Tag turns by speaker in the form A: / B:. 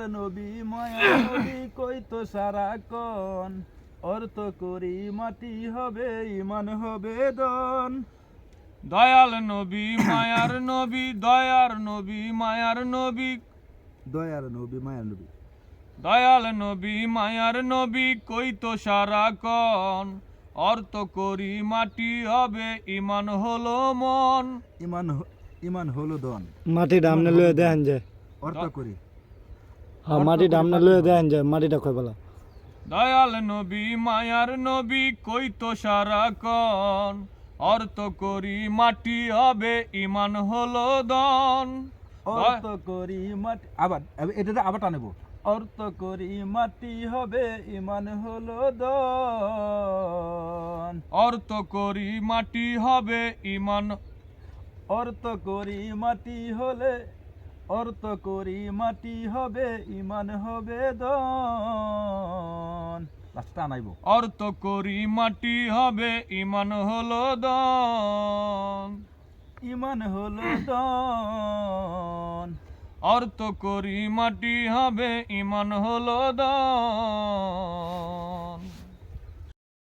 A: দয়ার নবী মায়ার নবী কই তো সারাক্ষণ অর্থ করি মাটি হবে ইমান হবে দন।
B: দয়াল নবী মায়ার নবী, দয়ার নবী মায়ার নবী,
A: দয়ার নবী মায়ার নবী
B: দয়াল নবী মায়ার নবী কই তো সারাক্ষণ অর্থ করি মাটি হবে ইমান হলো মন।
A: ইমান হলো দন।
C: মাটি ডামনে লয়ে দেন যায়,
A: অর্থ করি
C: হ্যাঁ মাটি ডামনে লয়ে দেন যায়, মাটিটা কই বলা।
B: দয়াল নবী মায়ার নবী কই তো সারাক্ষণ অর্থ করি মাটি হবে ইমান হলো দন।
A: অর্থ করি মাটি আবার এটা আবার টানেব। অর্থ করি মাটি হবে ইমান হলো দন।
B: অর্থ করি মাটি হবে ইমান,
A: অর্থ করি মাটি হলে অর্থ করি মাটি হবে ইমান হবে দন। লাস্টটা আনাইব।
B: অর্থ করি মাটি হবে ইমান হলো দন।
A: ইমান হলো দন।
B: অর্থ করি মাটি হবে ইমান হলো দন।